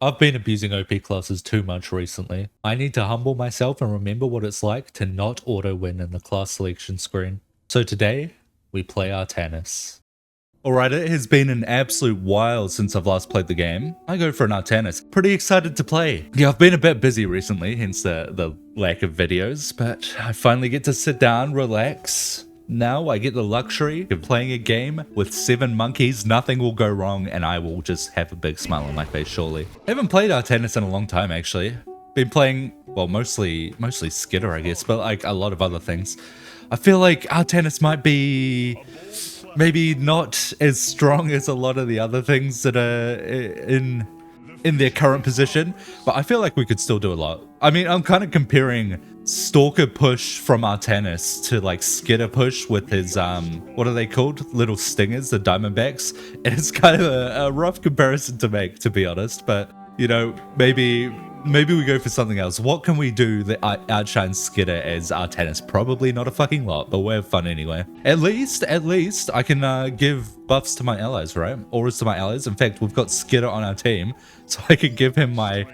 I've been abusing OP classes too much recently. I need to humble myself and remember what it's like to not auto-win in the class selection screen. So today, we play Artanis. Alright, it has been an absolute while since I've last played the game. I go for an Artanis. Pretty excited to play. Yeah, I've been a bit busy recently, hence the lack of videos, but I finally get to sit down, relax. Now I get the luxury of playing a game with 7 monkeys. Nothing will go wrong and I will just have a big smile on my face, surely. I haven't played Artanis in a long time, actually. Been playing, well, mostly Skitter, I guess, but like a lot of other things. I feel like Artanis might be maybe not as strong as a lot of the other things that are in their current position, but I feel like we could still do a lot. I mean, I'm kind of comparing Stalker push from Artanis to like Skitter push with his, what are they called? Little stingers, the Diamondbacks. And it's kind of a rough comparison to make, to be honest, but you know, maybe we go for something else. What can we do that outshines Skitter as Artanis? Probably not a fucking lot, but we'll have fun anyway. At least I can give buffs to my allies, right? Auras to my allies. In fact, we've got Skitter on our team, so I can give him my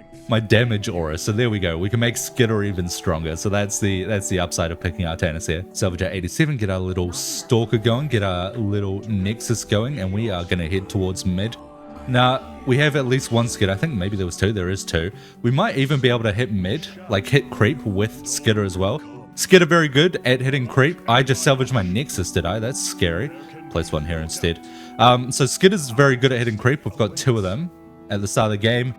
damage aura. So there we go. We can make Skitter even stronger. So that's the upside of picking Artanis here. Salvage our 87, get our little Stalker going, get our little Nexus going, and we are gonna head towards mid. Now, we have at least one Skitter. I think maybe there was 2. There is 2. We might even be able to hit mid, like hit creep with Skitter as well. Skitter very good at hitting creep. I just salvaged my Nexus, did I? That's scary. Place one here instead. So Skitter's very good at hitting creep. We've got 2 of them at the start of the game.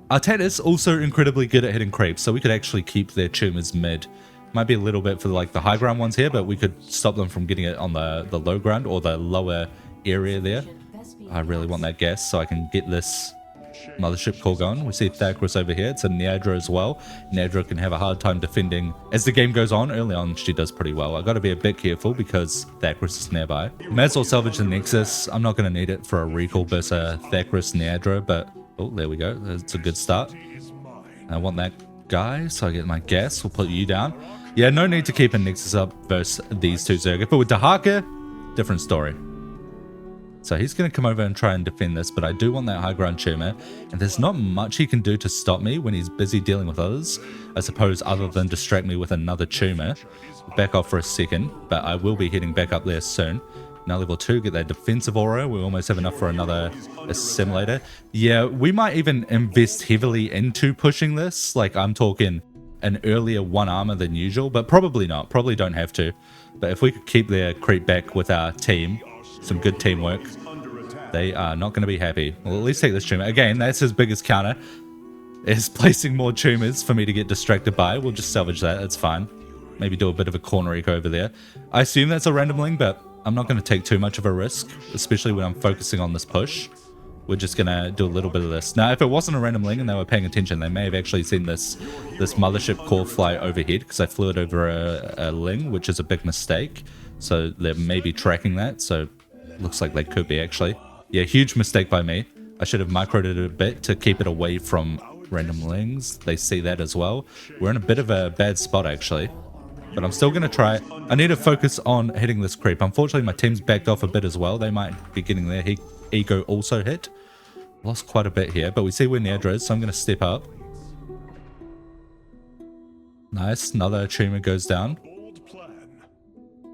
Artanis also incredibly good at hitting creep, so we could actually keep their tumors mid. Might be a little bit for like the high ground ones here, but we could stop them from getting it on the low ground or the lower area there. I really want that gas so I can get this mothership core going. We see Thackrus over here. It's a Neadra as well. Neadra can have a hard time defending as the game goes on. Early on, she does pretty well. I got to be a bit careful because Thackrus is nearby. May as well salvage the Nexus. I'm not going to need it for a recall versus a Thackrus Neadra, but oh, there we go. That's a good start. I want that guy, so I get my gas. We'll put you down. Yeah, no need to keep a Nexus up versus these 2 Zerg. If it were Dahaka, different story. So he's going to come over and try and defend this, but I do want that high ground tumor, and there's not much he can do to stop me when he's busy dealing with others, I suppose, other than distract me with another tumor. Back off for a second, but I will be heading back up there soon. Now level 2, get that defensive aura. We almost have enough for another assimilator. Yeah, we might even invest heavily into pushing this. Like, I'm talking an earlier 1 armor than usual, but probably not. Probably don't have to. But if we could keep their creep back with our team, some good teamwork, they are not going to be happy. Well, at least take this tumor. Again, that's his biggest counter, is placing more tumors for me to get distracted by. We'll just salvage that. That's fine. Maybe do a bit of a corner eco over there. I assume that's a randomling, but I'm not going to take too much of a risk, especially when I'm focusing on this push. We're just going to do a little bit of this. Now, if it wasn't a randomling and they were paying attention, they may have actually seen this mothership core fly overhead, because I flew it over a ling, which is a big mistake. So they're maybe tracking that. So looks like they could be, actually. Yeah, huge mistake by me. I should have microed it a bit to keep it away from random lings. They see that as well. We're in a bit of a bad spot, actually. But I'm still going to try. I need to focus on hitting this creep. Unfortunately, my team's backed off a bit as well. They might be getting their ego also hit. Lost quite a bit here, but we see where Neadra is, so I'm going to step up. Nice. Another tumor goes down.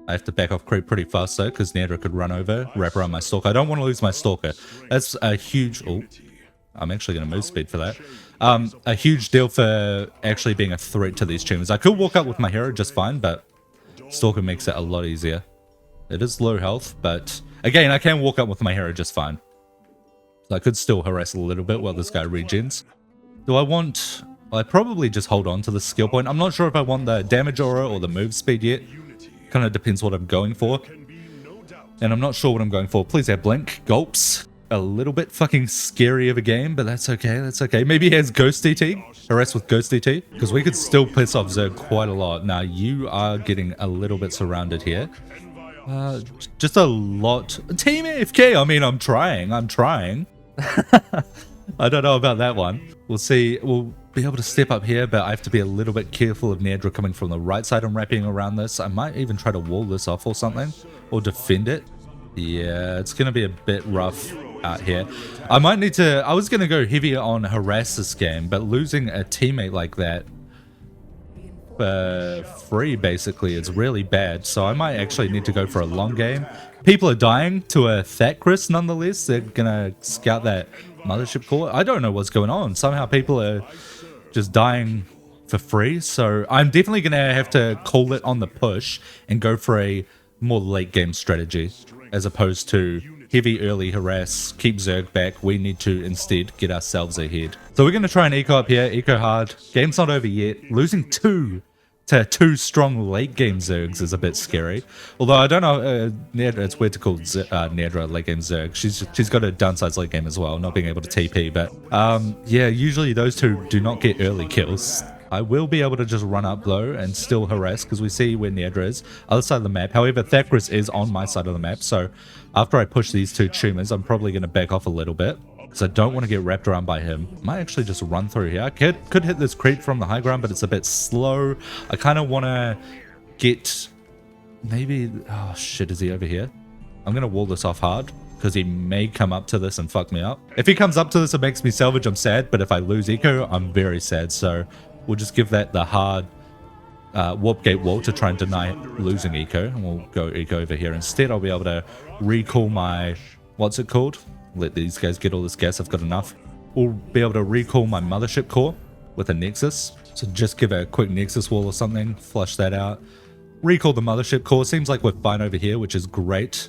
I have to back off creep pretty fast though, because Neadra could run over, wrap around my Stalker. I don't want to lose my Stalker. That's a huge... Oh, I'm actually going to move speed for that. A huge deal for actually being a threat to these tumors. I could walk up with my hero just fine, but Stalker makes it a lot easier. It is low health, but again, I can walk up with my hero just fine. So I could still harass a little bit while this guy regens. Do I want... I probably just hold on to the skill point. I'm not sure if I want the damage aura or the move speed yet. Kind of depends what I'm going for. And I'm not sure what I'm going for. Please have blink. Gulps. A little bit fucking scary of a game, but that's okay. That's okay. Maybe he has Ghost DT. Harass with Ghost DT. Because we could still piss off Zerg quite a lot. Now, you are getting a little bit surrounded here. Just a lot. Team AFK. I mean, I'm trying. I don't know about that one. We'll see. We'll be able to step up here, but I have to be a little bit careful of Neadra coming from the right side. I'm wrapping around this. I might even try to wall this off or something, or defend it. Yeah, it's going to be a bit rough. out here. I might need to, I was going to go heavier on harass this game, but losing a teammate like that for free basically is really bad. So I might actually need to go for a long game. People are dying to a Thackrus nonetheless. They're going to scout that mothership core. I don't know what's going on. Somehow people are just dying for free. So I'm definitely going to have to call it on the push and go for a more late game strategy as opposed to heavy early harass, keep Zerg back. We need to instead get ourselves ahead. So we're going to try and eco up here, eco hard. Game's not over yet. Losing two strong late game Zergs is a bit scary. Although I don't know, Nedra, it's weird to call Nedra late game Zerg. She's got a downside late game as well, not being able to TP. But yeah, usually those two do not get early kills. I will be able to just run up though and still harass because we see where Nedra is, other side of the map. However, Thackrus is on my side of the map, so after I push these two tumors, I'm probably going to back off a little bit because I don't want to get wrapped around by him. Might actually just run through here. I could hit this creep from the high ground, but it's a bit slow. I kind of want to get maybe, oh shit, is he over here? I'm going to wall this off hard because he may come up to this and fuck me up. If he comes up to this and makes me salvage, I'm sad, but if I lose eco, I'm very sad. So we'll just give that the hard warp gate wall to try and deny losing eco, and we'll go eco over here. Instead, I'll be able to recall my, what's it called? Let these guys get all this gas, I've got enough. We'll be able to recall my mothership core with a nexus. So just give a quick nexus wall or something, flush that out. Recall the mothership core. Seems like we're fine over here, which is great.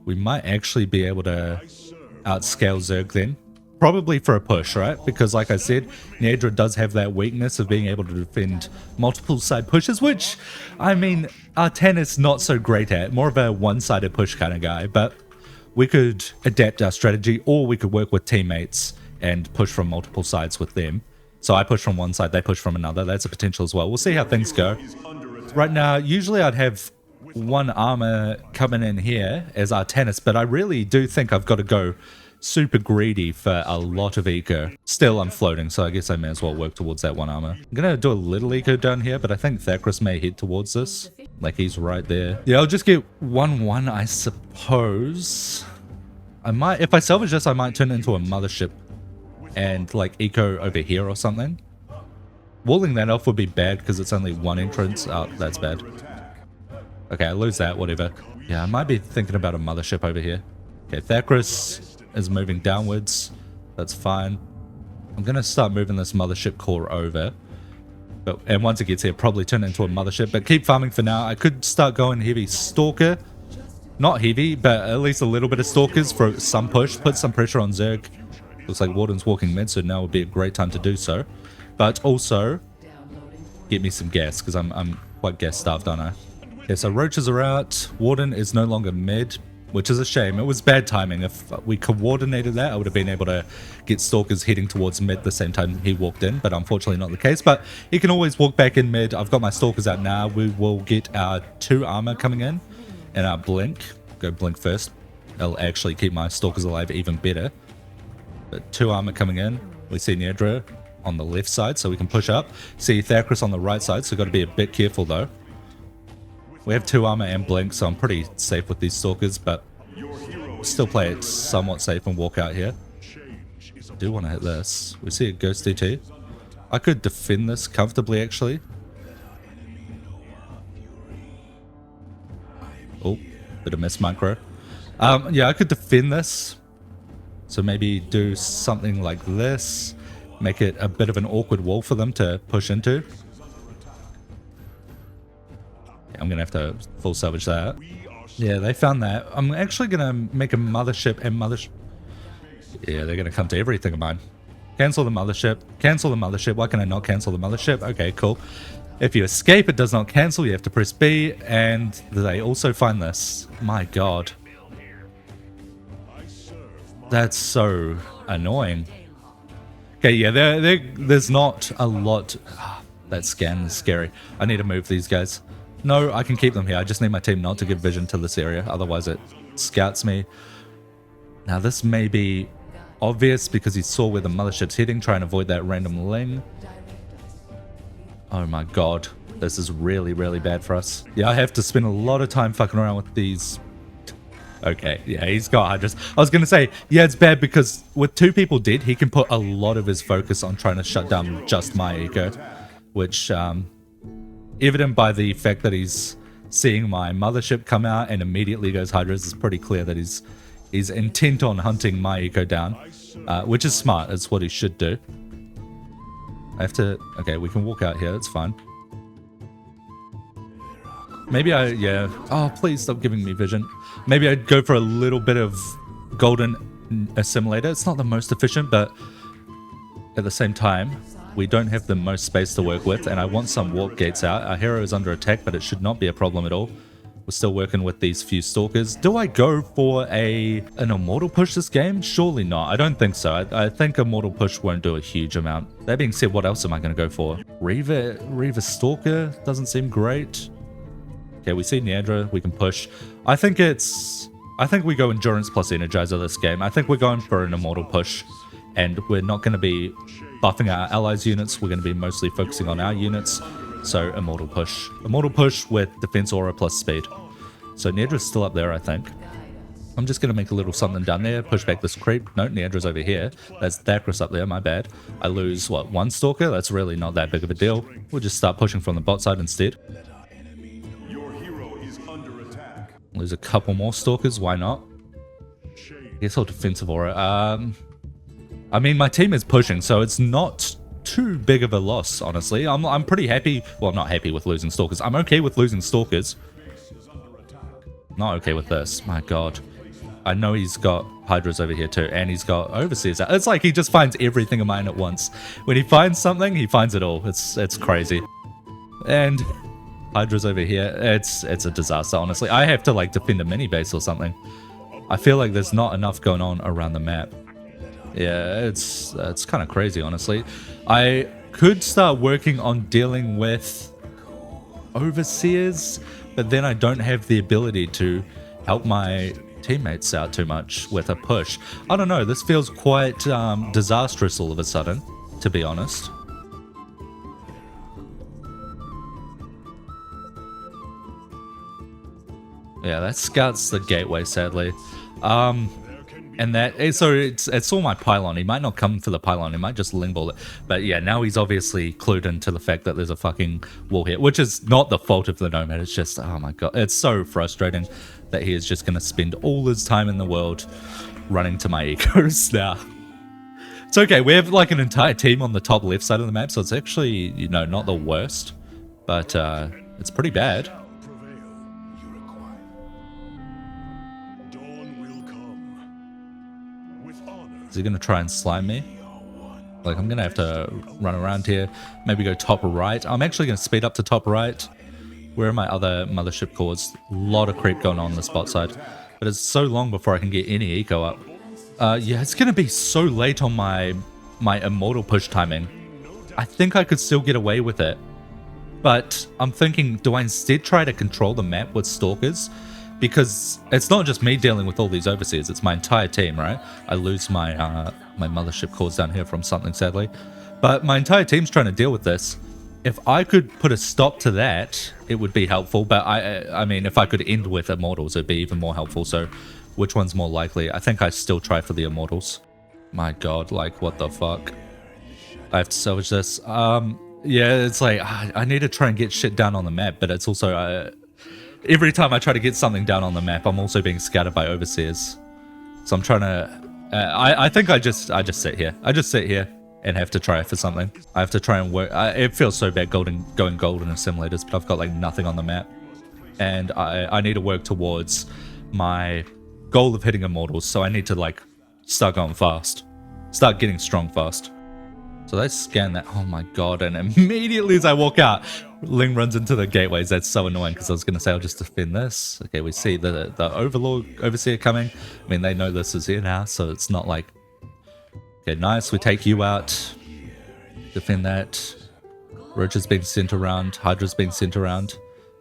We might actually be able to outscale Zerg then. Probably for a push, right? Because like I said, Nedra does have that weakness of being able to defend multiple side pushes, which, I mean, Artanis not so great at. More of a one-sided push kind of guy, but we could adapt our strategy, or we could work with teammates and push from multiple sides with them. So I push from one side, they push from another. That's a potential as well. We'll see how things go. Right now, usually I'd have one armor coming in here as Artanis, but I really do think I've got to go super greedy for a lot of eco. Still, I'm floating, so I guess I may as well work towards that one armor. I'm gonna do a little eco down here, but I think Thackrus may head towards this. Like, he's right there. Yeah, I'll just get 1-1, I suppose. I might, if I salvage this, I might turn it into a mothership and, like, eco over here or something. Walling that off would be bad because it's only one entrance. Oh, that's bad. Okay, I lose that, whatever. Yeah, I might be thinking about a mothership over here. Okay, Thackrus is moving downwards. That's fine. I'm gonna start moving this mothership core over, and once it gets here, probably turn it into a mothership, but keep farming for now. I could start going heavy stalker, not heavy, but at least a little bit of stalkers for some push, put some pressure on Zerg. Looks like Warden's walking mid, so now would be a great time to do so, but also get me some gas because I'm quite gas starved, aren't I? Okay, so roaches are out. Warden is no longer mid, which is a shame. It was bad timing. If we coordinated that, I would have been able to get stalkers heading towards mid the same time he walked in, but unfortunately not the case. But he can always walk back in mid. I've got my stalkers out now. We will get our 2 armor coming in and our blink. Go blink first. It'll actually keep my stalkers alive even better. But 2 armor coming in. We see Nedra on the left side, so we can push up. See Thackrus on the right side, so got to be a bit careful though. We have 2 armor and blink, so I'm pretty safe with these stalkers, but still play it somewhat safe and walk out here. I do want to hit this. We see a ghost DT. I could defend this comfortably, actually. Oh, bit of miss micro. Yeah, I could defend this. So maybe do something like this. Make it a bit of an awkward wall for them to push into. I'm gonna have to full salvage that. Yeah, they found that. I'm actually gonna make a mothership and mothership. Yeah, they're gonna come to everything of mine. Cancel the mothership. Cancel the mothership. Why can I not cancel the mothership? Okay, cool. If you escape, it does not cancel. You have to press B, and they also find this. My god. That's so annoying. Okay, yeah, there's not a lot. That scan is scary. I need to move these guys. No, I can keep them here. I just need my team not to give vision to this area. Otherwise, it scouts me. Now, this may be obvious because he saw where the mothership's heading. Try and avoid that random ling. Oh my god. This is really, really bad for us. Yeah, I have to spend a lot of time fucking around with these Okay, yeah, he's got Hydras. I was going to say, yeah, it's bad because with 2 people dead, he can put a lot of his focus on trying to shut down just my eco, which, evident by the fact that he's seeing my mothership come out and immediately goes Hydras, is pretty clear that he's intent on hunting my eco down, which is smart. It's what he should do. I have to... Okay, we can walk out here. It's fine. Maybe yeah. Oh, please stop giving me vision. Maybe I'd go for a little bit of golden assimilator. It's not the most efficient, but at the same time, we don't have the most space to work with, and I want some warp gates out. Our hero is under attack, but it should not be a problem at all. We're still working with these few stalkers. Do I go for an immortal push this game? Surely not. I don't think so. I think immortal push won't do a huge amount. That being said, what else am I going to go for? Reaver Stalker doesn't seem great. Okay, we see Neandra. We can push. I think we go endurance plus energizer this game. I think we're going for an immortal push, and we're not going to be buffing our allies' units. We're going to be mostly focusing on our units. So immortal push. Immortal push with defense aura plus speed. So Neandra's still up there, I think. I'm just going to make a little something down there. Push back this creep. No, Neandra's over here. That's Thackrus up there, my bad. I lose, what, 1 stalker? That's really not that big of a deal. We'll just start pushing from the bot side instead. Lose a couple more stalkers, why not? I guess I'll defensive aura. I mean, my team is pushing, so it's not too big of a loss, honestly. I'm pretty happy. Well, not happy with losing stalkers. I'm okay with losing stalkers. Not okay with this. My god. I know he's got Hydras over here too, and he's got Overseers. It's like he just finds everything of mine at once. When he finds something, he finds it all. It's crazy. And Hydras over here. It's a disaster, honestly. I have to like defend a mini base or something. I feel like there's not enough going on around the map. Yeah, it's kind of crazy, honestly. I could start working on dealing with Overseers, but then I don't have the ability to help my teammates out too much with a push. I don't know, this feels quite disastrous all of a sudden, to be honest. Yeah, that scouts the gateway, sadly. And that, so it's all my pylon. He might not come for the pylon, he might just lingball it. But yeah, now he's obviously clued into the fact that there's a fucking wall here, which is not the fault of the Nomad. It's just, oh my god, it's so frustrating that he is just going to spend all his time in the world running to my ecos now. It's okay, we have like an entire team on the top left side of the map, so it's actually, you know, not the worst. But it's pretty bad. Is he going to try and slime me? Like, I'm going to have to run around here. Maybe go top right. I'm actually going to speed up to top right. Where are my other mothership cores? A lot of creep going on the spot side. But it's so long before I can get any eco up. Yeah, it's going to be so late on my immortal push timing. I think I could still get away with it. But I'm thinking, do I instead try to control the map with stalkers? Because it's not just me dealing with all these overseers, it's my entire team, right? I lose my my mothership cores down here from something, sadly. But my entire team's trying to deal with this. If I could put a stop to that, it would be helpful. But I mean, if I could end with immortals, it'd be even more helpful. So which one's more likely? I think I still try for the immortals. My god, like, what the fuck? I have to salvage this. Yeah, it's like, I need to try and get shit down on the map, but it's also... every time I try to get something down on the map, I'm also being scattered by overseers. So I'm trying to... I think I just sit here. I just sit here and have to try for something. I have to try and work... it feels so bad going golden assimilators, but I've got like nothing on the map. And I need to work towards my goal of hitting immortals. So I need to like start going fast. Start getting strong fast. So they scan that. Oh my god. And immediately as I walk out, Ling runs into the gateways. That's so annoying because I was going to say I'll just defend this. Okay, we see the overseer coming. I mean, they know this is here now, so it's not like... Okay, nice. We take you out. Defend that. Roach is being sent around. Hydra's being sent around.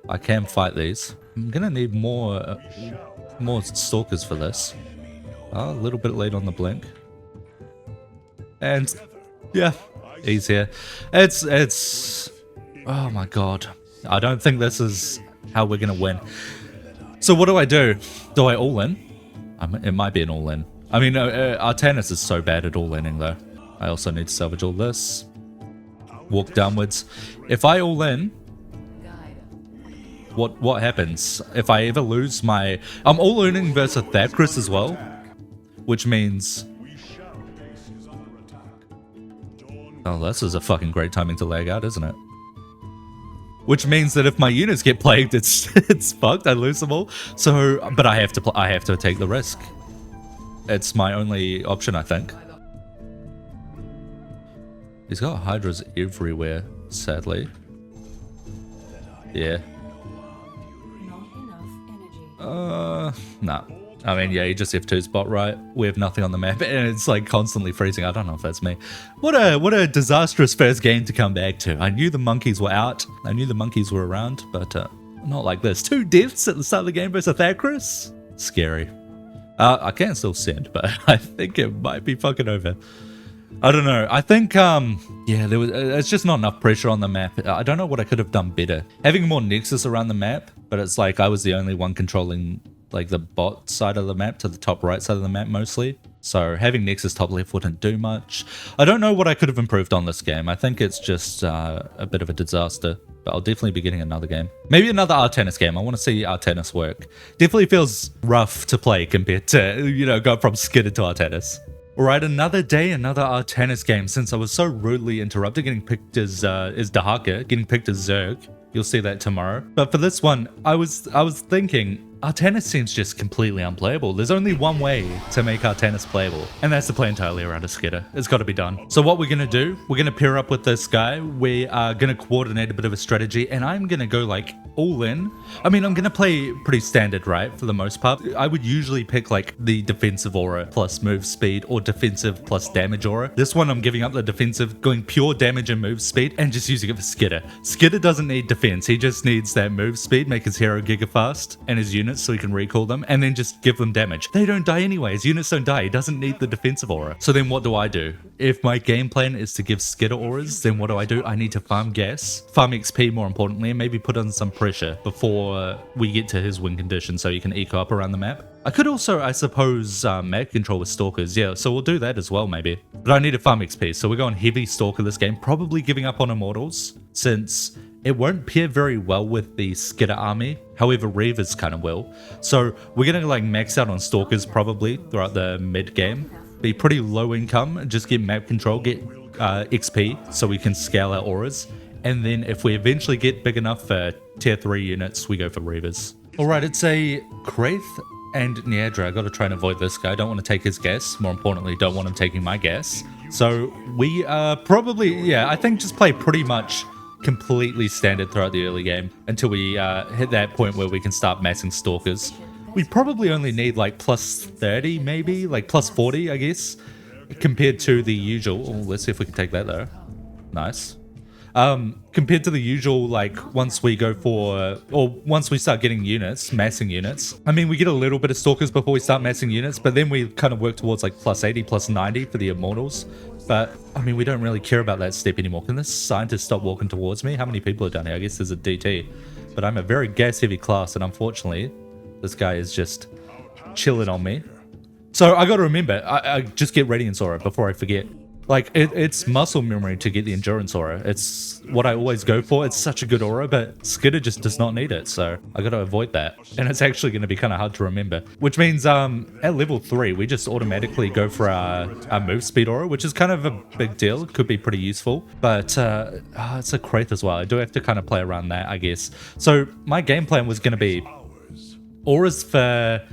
I can fight these. I'm going to need more stalkers for this. Oh, a little bit late on the blink. And... yeah, he's here. It's... oh my god. I don't think this is how we're going to win. So what do? Do I all in? It might be an all-in. I mean, Artanis is so bad at all-inning though. I also need to salvage all this. Walk downwards. If I all-in, what happens? If I ever lose my... I'm all-inning versus Thapkris as well, which means... Oh, this is a fucking great timing to lag out, isn't it? Which means that if my units get plagued, it's fucked. I lose them all. So, but I have to take the risk. It's my only option, I think. He's got hydras everywhere, sadly. Yeah. Nah. I mean, yeah, he just F2 spot, right? We have nothing on the map, and it's like constantly freezing. I don't know if that's me. What a disastrous first game to come back to. I knew the monkeys were out. I knew the monkeys were around, but not like this. 2 deaths at the start of the game versus Thapkris? Scary. I can still send, but I think it might be fucking over. I don't know. I think, yeah, it's just not enough pressure on the map. I don't know what I could have done better. Having more Nexus around the map, but it's like I was the only one controlling like the bot side of the map to the top right side of the map mostly. So having Nexus top left wouldn't do much. I don't know what I could have improved on this game. I think it's just a bit of a disaster, but I'll definitely be getting another game. Maybe another Artanis game. I want to see Artanis work. Definitely feels rough to play compared to, you know, go from Skidder to Artanis. Alright, another day, another Artanis game. Since I was so rudely interrupted, getting picked as Dahaka, getting picked as Zerg. You'll see that tomorrow. But for this one, I was thinking, Artanis seems just completely unplayable. There's only one way to make Artanis playable, and that's to play entirely around a Skidder. It's got to be done. So what we're going to do, we're going to pair up with this guy. We are going to coordinate a bit of a strategy, and I'm going to go like all in. I mean, I'm going to play pretty standard, right, for the most part. I would usually pick like the defensive aura plus move speed or defensive plus damage aura. This one, I'm giving up the defensive, going pure damage and move speed, and just using it for Skidder. Skidder doesn't need defense. He just needs that move speed, make his hero giga fast, and his units so he can recall them, and then just give them damage. They don't die anyway. His units don't die. He doesn't need the defensive aura. So then what do? If my game plan is to give Skidder auras, then what do? I need to farm gas, farm XP more importantly, and maybe put on some pressure before we get to his win condition so he can eco up around the map. I could also, I suppose, map control with Stalkers. Yeah, so we'll do that as well maybe. But I need to farm XP, so we're going heavy Stalker this game, probably giving up on Immortals, since it won't pair very well with the Skidder army. However, Reavers kind of will. So we're going to like max out on Stalkers probably throughout the mid game. Be pretty low income, just get map control, get XP so we can scale our auras. And then if we eventually get big enough for tier 3 units, we go for Reavers. Alright, it's a Kraith and Niadra. I got to try and avoid this guy. Don't want to take his gas. More importantly, don't want him taking my gas. So we probably, yeah, I think just play pretty much completely standard throughout the early game until we hit that point where we can start massing Stalkers. We probably only need like plus 30 maybe, like plus 40 I guess, compared to the usual. Oh, let's see if we can take that though. Nice. Compared to the usual, like once we go for, or once we start getting units, massing units, I mean we get a little bit of Stalkers before we start massing units, but then we kind of work towards like plus 80, plus 90 for the Immortals. But I mean we don't really care about that step anymore. Can this scientist stop walking towards me? How many people are down here? I guess there's a DT, but I'm a very gas heavy class, and unfortunately this guy is just chilling on me. So I got to remember, I just get Radiance Aura before I forget. Like, it's muscle memory to get the Endurance Aura. It's what I always go for. It's such a good aura, but Skidder just does not need it, so I gotta avoid that. And it's actually going to be kind of hard to remember. Which means at level 3, we just automatically go for our move speed aura, which is kind of a big deal. It could be pretty useful. But it's a Kraith as well. I do have to kind of play around that, I guess. So my game plan was going to be auras for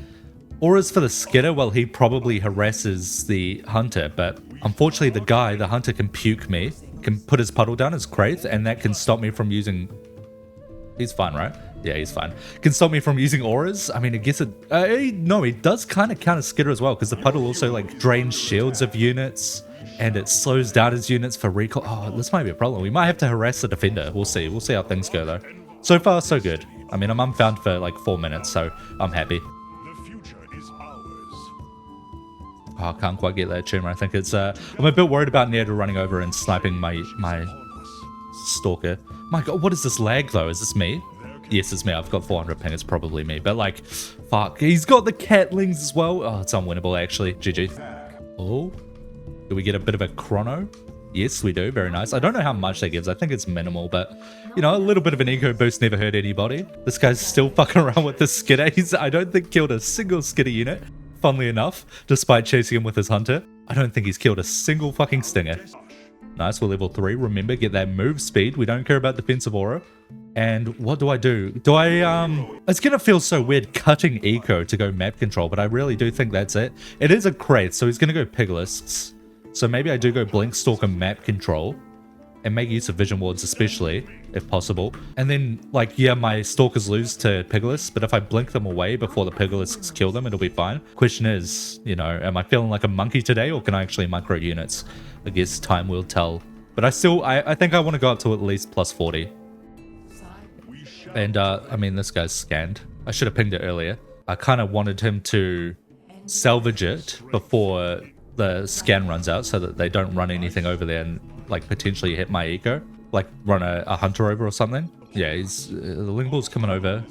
the Skidder while he probably harasses the Hunter, but unfortunately the Hunter can puke me, can put his puddle down as Kraith, and that can stop me from using... He's fine, right? Yeah, he's fine. Can stop me from using auras. I mean, I guess it... no, it does kind of counter Skidder as well, because the puddle also like drains shields of units, and it slows down his units for recall. Oh, this might be a problem. We might have to harass the defender. We'll see. We'll see how things go, though. So far, so good. I mean, I'm unfound for like 4 minutes, so I'm happy. Oh, I can't quite get that tumor. I think it's... I'm a bit worried about Niadra running over and sniping my Stalker. My god, what is this lag, though? Is this me? Yes, it's me. I've got 400 ping. It's probably me. But like, fuck. He's got the catlings as well. Oh, it's unwinnable actually. GG. Oh, do we get a bit of a chrono? Yes, we do. Very nice. I don't know how much that gives. I think it's minimal, but you know, a little bit of an eco boost never hurt anybody. This guy's still fucking around with the skitter. I don't think killed a single skitter unit, funnily enough, despite chasing him with his hunter. I don't think he's killed a single fucking stinger. Nice, we're level 3. Remember, get that move speed. We don't care about defensive aura. And what do? It's gonna feel so weird cutting eco to go map control, but I really do think that's it. It is a crate, so he's gonna go piglists. So maybe I do go blink, stalk, and map control, and make use of vision wards especially, if possible. And then, like, yeah, my stalkers lose to piglists, but if I blink them away before the piglists kill them, it'll be fine. Question is, you know, am I feeling like a monkey today, or can I actually micro units? I guess time will tell. But I think I want to go up to at least plus 40. And, I mean, this guy's scanned. I should have pinged it earlier. I kind of wanted him to salvage it before the scan runs out so that they don't run anything over there and, like, potentially hit my eco. Like, run a hunter over or something. Yeah, he's... the Lingball's coming over.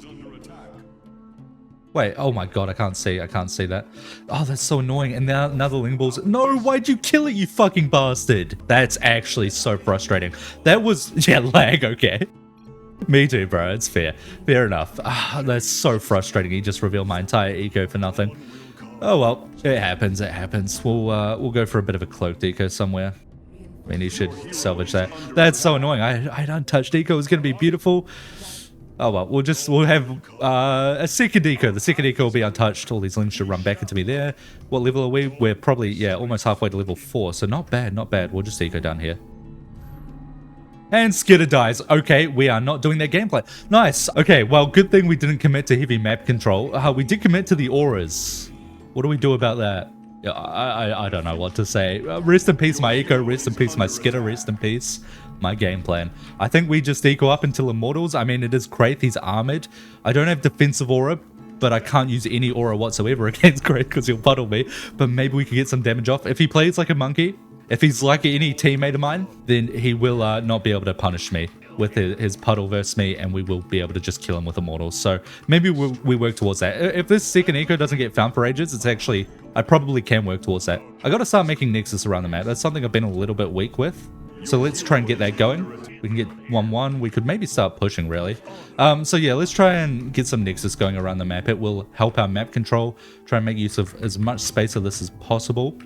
Wait, oh my god, I can't see that. Oh, that's so annoying. And now the Lingball's... No, why'd you kill it, you fucking bastard? That's actually so frustrating. That was... Yeah, lag, okay. Me too, bro. It's fair. Fair enough. Ah, that's so frustrating. He just revealed my entire eco for nothing. Oh well, it happens. It happens. We'll go for a bit of a cloaked eco somewhere. I mean, he should salvage that. That's so annoying. I untouched eco. It's gonna be beautiful. Oh well, we'll have a second eco. The second eco will be untouched. All these links should run back into me there. What level are we? We're probably, yeah, almost halfway to level 4. So not bad, not bad. We'll just eco down here. And Skitter dies. Okay, we are not doing that gameplay. Nice. Okay, well, good thing we didn't commit to heavy map control. We did commit to the auras. What do we do about that? Yeah, I don't know what to say. Rest in peace, my eco. Rest in peace, my Skitter. Rest in peace, my game plan. I think we just eco up until Immortals. I mean, it is Kraith. He's armored. I don't have defensive aura, but I can't use any aura whatsoever against Kraith because he'll puddle me. But maybe we could get some damage off. If he plays like a monkey, if he's like any teammate of mine, then he will not be able to punish me with his puddle versus me, and we will be able to just kill him with Immortals. So maybe we work towards that. If this second eco doesn't get found for ages, it's actually... I probably can work towards that. I got to start making Nexus around the map. That's something I've been a little bit weak with. So let's try and get that going. We can get 1-1. We could maybe start pushing, really. So yeah, let's try and get some Nexus going around the map. It will help our map control. Try and make use of as much space of this as possible.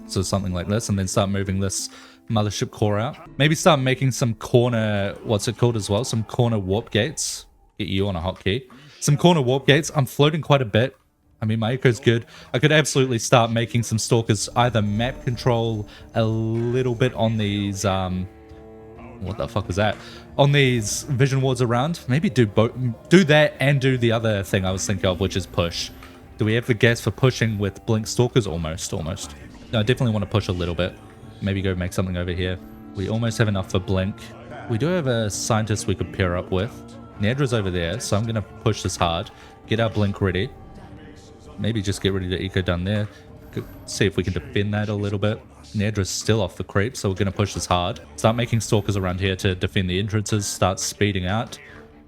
So something like this, and then start moving this mothership core out. Maybe start making some corner, what's it called as well? Some corner warp gates. Get you on a hotkey. Some corner warp gates. I'm floating quite a bit. I mean, my eco's good. I could absolutely start making some stalkers either map control a little bit on these, what the fuck is that? On these vision wards around. Maybe do that and do the other thing I was thinking of, which is push. Do we have the gas for pushing with blink stalkers? Almost. No, I definitely want to push a little bit. Maybe go make something over here. We almost have enough for blink. We do have a scientist we could pair up with. Nadra's over there, so I'm going to push this hard. Get our blink ready. Maybe just get ready to eco down there. See if we can defend that a little bit. Nadra's still off the creep, so we're going to push this hard. Start making stalkers around here to defend the entrances. Start speeding out.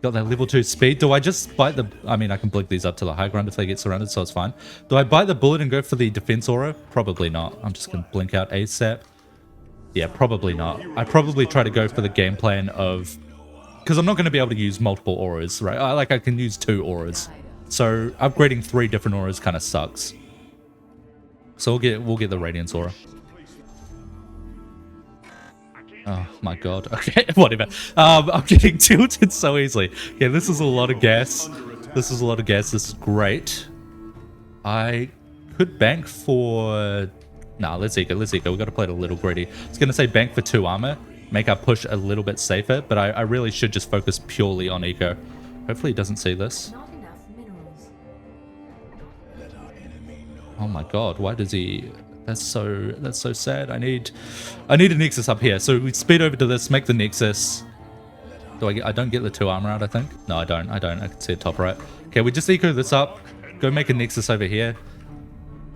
Got that level 2 speed. Do I just bite the... I mean, I can blink these up to the high ground if they get surrounded, so it's fine. Do I bite the bullet and go for the defense aura? Probably not. I'm just going to blink out ASAP. Yeah, probably not. I probably try to go for the game plan of... Because I'm not going to be able to use multiple auras, right? I can use 2 auras. So upgrading 3 different auras kind of sucks. So we'll get the Radiance aura. Oh my god. Okay, whatever. I'm getting tilted so easily. Yeah, this is a lot of gas. This is great. I could bank for... Nah, let's eco. We got to play it a little greedy. I was going to say bank for 2 armor. Make our push a little bit safer, but I really should just focus purely on eco. Hopefully he doesn't see this. Oh my god, why does he... That's so sad. I need a Nexus up here. So we speed over to this, make the Nexus. I don't get the 2 armor out, I think. No, I don't. I can see it top right. Okay, we just eco this up. Go make a Nexus over here.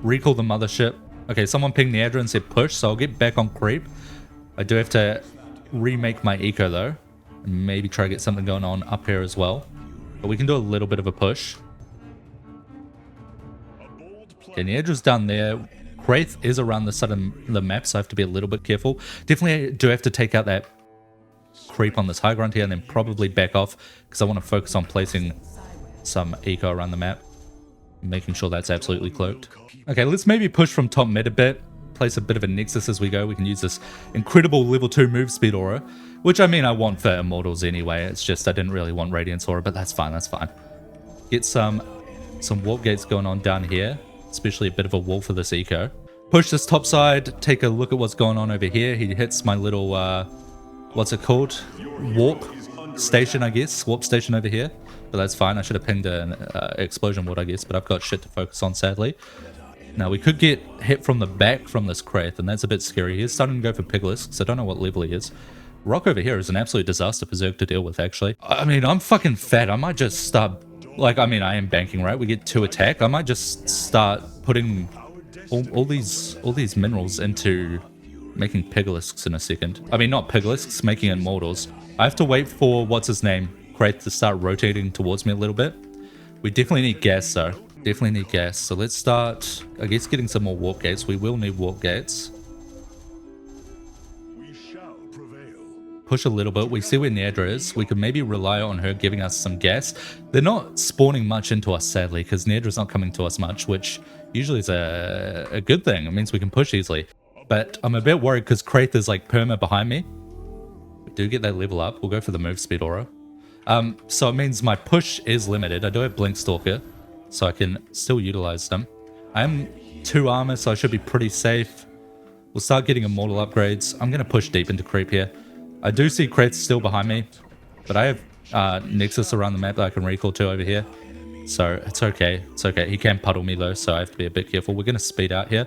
Recall the mothership. Okay, someone pinged Nadra and said push, so I'll get back on creep. I do have to remake my eco though. And maybe try to get something going on up here as well. But we can do a little bit of a push. Okay, Nedra's down there. Wraith is around the side of the map, so I have to be a little bit careful. Definitely do have to take out that creep on this high ground here and then probably back off because I want to focus on placing some eco around the map, making sure that's absolutely cloaked. Okay, let's maybe push from top mid a bit, place a bit of a nexus as we go. We can use this incredible level 2 move speed aura, which I mean I want for immortals anyway. It's just I didn't really want radiance aura, but that's fine, that's fine. Get some warp gates going on down here, especially a bit of a wall for this eco. Push this top side, take a look at what's going on over here. He hits my little, what's it called? Warp station, I guess. Warp station over here. But that's fine. I should have pinged an explosion ward, I guess. But I've got shit to focus on, sadly. Now, we could get hit from the back from this Kraith, and that's a bit scary. He's starting to go for Piglets, so I don't know what level he is. Rock over here is an absolute disaster for Zerg to deal with, actually. I mean, I'm fucking fat. I might just start... Like, I mean, I am banking, right? We get 2 attack. I might just start putting all these minerals into making Piglisks in a second. I mean, not Piglisks, making Immortals. I have to wait for, what's his name, Kraith to start rotating towards me a little bit. We definitely need gas, though. Definitely need gas. So let's start, I guess, getting some more warp gates. We will need warp gates. Push a little bit. We see where Nedra is. We could maybe rely on her giving us some gas. They're not spawning much into us, sadly, because Nedra's not coming to us much, which usually is a good thing. It means we can push easily. But I'm a bit worried because Kraith is like perma behind me. We do get that level up. We'll go for the move speed aura. So it means my push is limited. I do have Blink Stalker, so I can still utilize them. I am 2 armor, so I should be pretty safe. We'll start getting immortal upgrades. I'm going to push deep into creep here. I do see Kraith still behind me, but I have Nexus around the map that I can recall to over here. So it's okay. It's okay. He can puddle me though, so I have to be a bit careful. We're going to speed out here.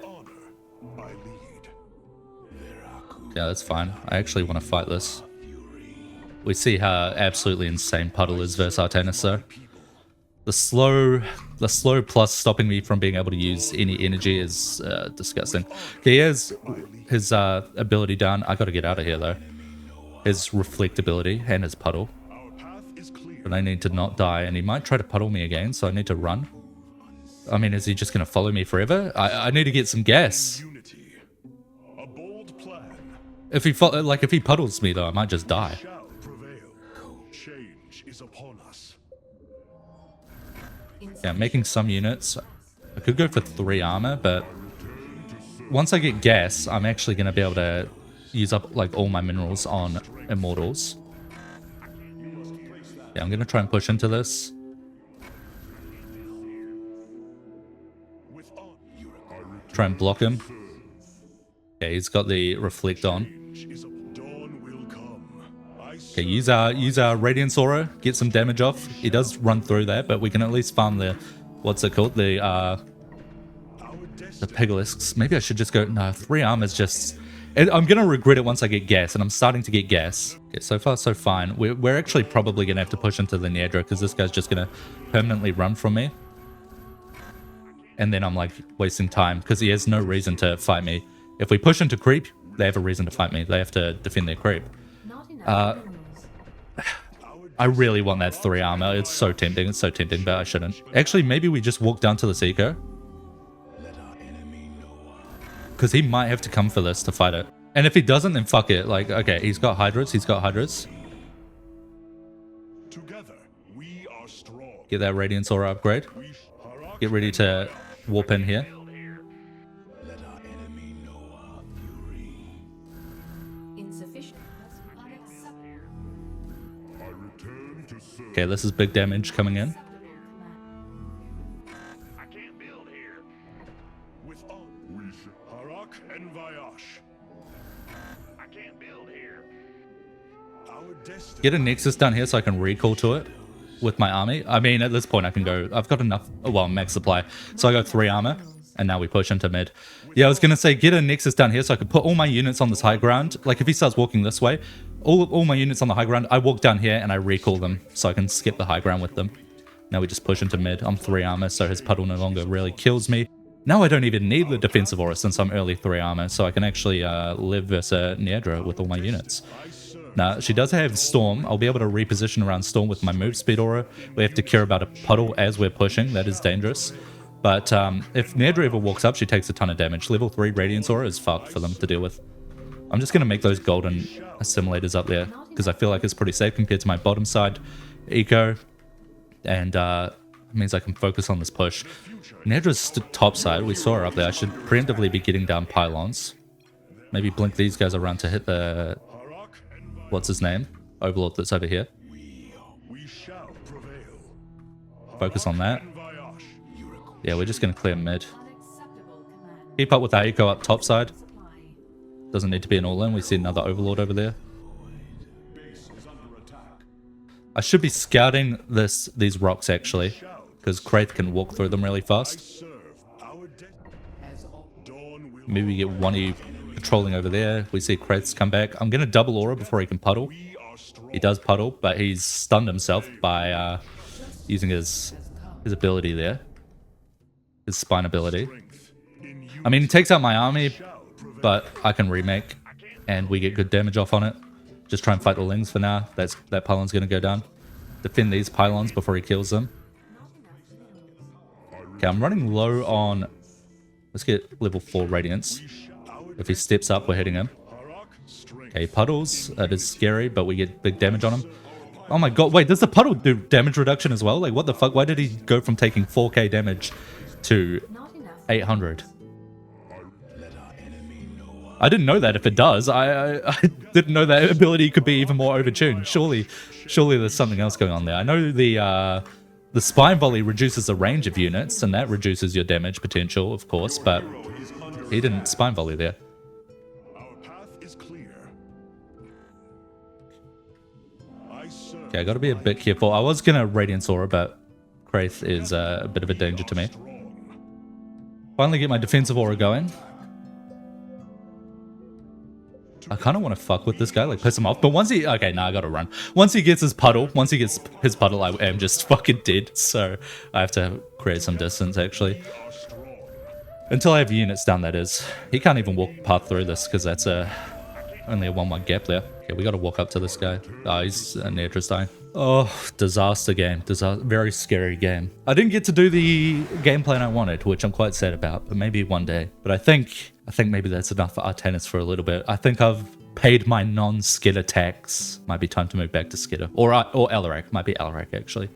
Yeah, that's fine. I actually want to fight this. We see how absolutely insane Puddle is versus Artanis though. The slow plus stopping me from being able to use any energy is disgusting. Okay, he has his ability down. I got to get out of here though. His reflect ability and his puddle. But I need to not die, and he might try to puddle me again, so I need to run. I mean, is he just going to follow me forever? I need to get some gas. If he puddles me though, I might just die. Yeah, I'm making some units. I could go for 3 armor, but once I get gas, I'm actually going to be able to use up like all my minerals on immortals. Yeah, I'm going to try and push into this. Try and block him. Okay, he's got the reflect on. Okay, use our Radiance Aura, get some damage off. He does run through that, but we can at least farm the, what's it called? The Piglisks. Maybe I should just go, no, 3 armor's just... I'm going to regret it once I get gas, and I'm starting to get gas. Okay, so far so fine. We're actually probably going to have to push into the Nedra, because this guy's just going to permanently run from me. And then I'm like wasting time, because he has no reason to fight me. If we push into creep, they have a reason to fight me. They have to defend their creep. I really want that 3 armor. It's so tempting. It's so tempting, but I shouldn't. Actually, maybe we just walk down to this eco. Because he might have to come for this to fight it. And if he doesn't, then fuck it. Like, okay, he's got Hydras. He's got Hydras. Get that Radiance Aura upgrade. Get ready to warp in here. Okay, this is big damage coming in. Get a Nexus down here so I can recall to it with my army. I mean, at this point I can go, I've got enough, well, max supply. So I go 3 armor, and now we push into mid. Yeah, I was going to say, get a Nexus down here so I can put all my units on this high ground. Like, if he starts walking this way, all my units on the high ground, I walk down here and I recall them so I can skip the high ground with them. Now we just push into mid. I'm 3 armor, so his puddle no longer really kills me. Now I don't even need the defensive aura since I'm early 3 armor, so I can actually live versus Nedra with all my units. Now, she does have Storm. I'll be able to reposition around Storm with my move speed aura. We have to care about a puddle as we're pushing. That is dangerous. But if Nedra ever walks up, she takes a ton of damage. Level 3 Radiance Aura is fucked for them to deal with. I'm just going to make those golden assimilators up there because I feel like it's pretty safe compared to my bottom side eco. And it means I can focus on this push. Nedra's top side, we saw her up there. I should preemptively be getting down pylons. Maybe blink these guys around to hit the... What's his name? Overlord that's over here. Focus on that. Yeah, we're just going to clear mid. Keep up with our eco up top side. Doesn't need to be an all-in. We see another Overlord over there. I should be scouting these rocks, actually, because Kraith can walk through them really fast. Maybe we get one of you patrolling over there. We see Kraiths come back. I'm going to double aura before he can puddle. He does puddle, but he's stunned himself by using his ability there. His spine ability. I mean, he takes out my army, but I can remake, and we get good damage off on it. Just try and fight the Lings for now. That pylon's going to go down. Defend these pylons before he kills them. Okay, I'm running low on... Let's get level 4 Radiance. If he steps up, we're hitting him. Okay, puddles. That is scary, but we get big damage on him. Oh my god, wait, does the puddle do damage reduction as well? Like, what the fuck? Why did he go from taking 4k damage to 800? I didn't know that if it does. I didn't know that ability could be even more overtuned. Surely there's something else going on there. I know the spine volley reduces the range of units, and that reduces your damage potential, of course, but he didn't spine volley there. Okay, I gotta be a bit careful. I was gonna Radiance Aura, but Kraith is a bit of a danger to me. Finally get my defensive aura going. I kind of want to fuck with this guy, like piss him off. But once he... Okay, nah, I gotta run. Once he gets his puddle, I am just fucking dead. So I have to create some distance, actually. Until I have units down, that is. He can't even walk path through this because that's only a 1-1 gap there. Okay, we gotta walk up to this guy. Oh, he's Nedra's dying. Oh, disaster game. Very scary game. I didn't get to do the game plan I wanted, which I'm quite sad about, but maybe one day. But I think maybe that's enough for Artanis for a little bit. I think I've paid my non-Skitter tax. Might be time to move back to Skitter. Or Alarak. Might be Alarak, actually.